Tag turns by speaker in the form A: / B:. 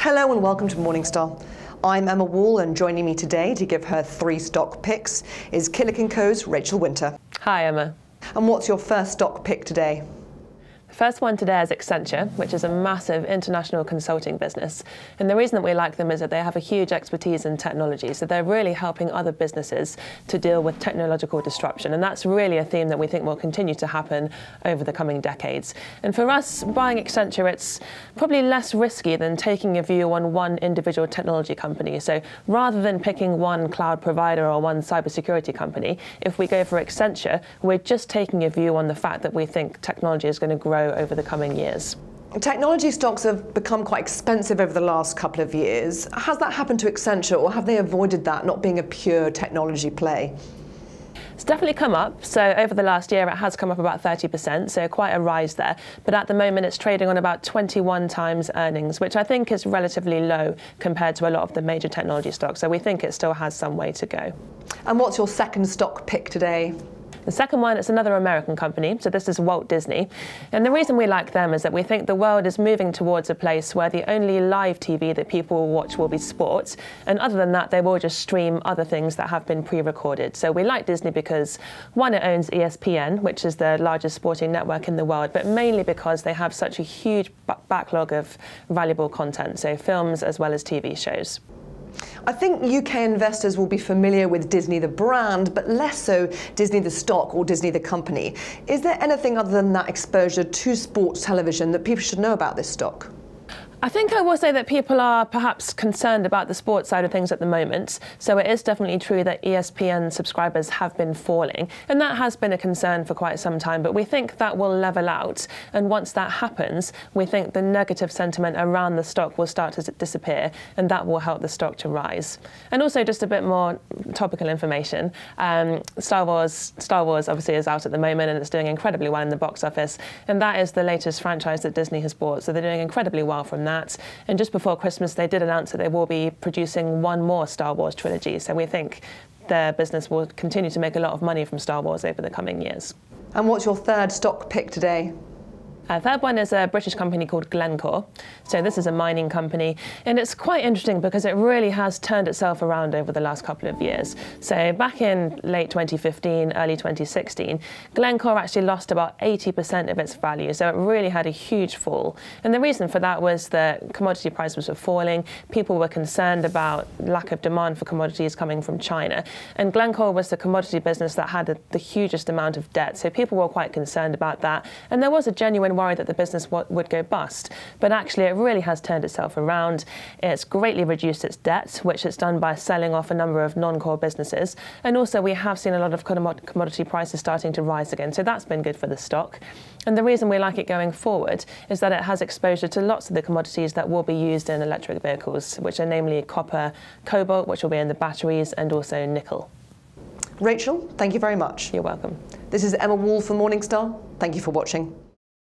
A: Hello and welcome to Morningstar. I'm Emma Wall, and joining me today to give her 3 stock picks is Killik & Co.'s Rachel Winter.
B: Hi, Emma.
A: And what's your first stock pick today?
B: The first one today is Accenture, which is a massive international consulting business. And the reason that we like them is that they have a huge expertise in technology. So they're really helping other businesses to deal with technological disruption. And that's really a theme that we think will continue to happen over the coming decades. And for us, buying Accenture, it's probably less risky than taking a view on one individual technology company. So rather than picking one cloud provider or one cybersecurity company, if we go for Accenture, we're just taking a view on the fact that we think technology is going to grow over the coming years.
A: Technology stocks have become quite expensive over the last couple of years. Has that happened to Accenture, or have they avoided that, not being a pure technology play?
B: It's definitely come up. So over the last year, it has come up about 30%, so quite a rise there. But at the moment, it's trading on about 21 times earnings, which I think is relatively low compared to a lot of the major technology stocks. So we think it still has some way to go.
A: And what's your second stock pick today?
B: The second one is another American company, so this is Walt Disney. And the reason we like them is that we think the world is moving towards a place where the only live TV that people will watch will be sports. And other than that, they will just stream other things that have been pre-recorded. So we like Disney because, one, it owns ESPN, which is the largest sporting network in the world, but mainly because they have such a huge backlog of valuable content, so films as well as TV shows.
A: I think UK investors will be familiar with Disney the brand, but less so Disney the stock or Disney the company. Is there anything other than that exposure to sports television that people should know about this stock?
B: I think I will say that people are perhaps concerned about the sports side of things at the moment. So it is definitely true that ESPN subscribers have been falling, and that has been a concern for quite some time. But we think that will level out. And once that happens, we think the negative sentiment around the stock will start to disappear, and that will help the stock to rise. And also just a bit more topical information. Star Wars obviously is out at the moment, and it's doing incredibly well in the box office. And that is the latest franchise that Disney has bought. So they're doing incredibly well from that. And just before Christmas, they did announce that they will be producing one more Star Wars trilogy. So we think their business will continue to make a lot of money from Star Wars over the coming years.
A: And what's your third stock pick today?
B: Third one is a British company called Glencore. So this is a mining company, and it's quite interesting because it really has turned itself around over the last couple of years. So back in late 2015, early 2016, Glencore actually lost about 80% of its value. So it really had a huge fall. And the reason for that was that commodity prices were falling. People were concerned about lack of demand for commodities coming from China. And Glencore was the commodity business that had the hugest amount of debt. So people were quite concerned about that. And there was a genuine worry that the business would go bust. But actually, it really has turned itself around. It's greatly reduced its debt, which it's done by selling off a number of non-core businesses. And also, we have seen a lot of commodity prices starting to rise again. So that's been good for the stock. And the reason we like it going forward is that it has exposure to lots of the commodities that will be used in electric vehicles, which are namely copper, cobalt, which will be in the batteries, and also nickel.
A: Rachel, thank you very much.
B: You're welcome.
A: This is Emma Wall for Morningstar. Thank you for watching.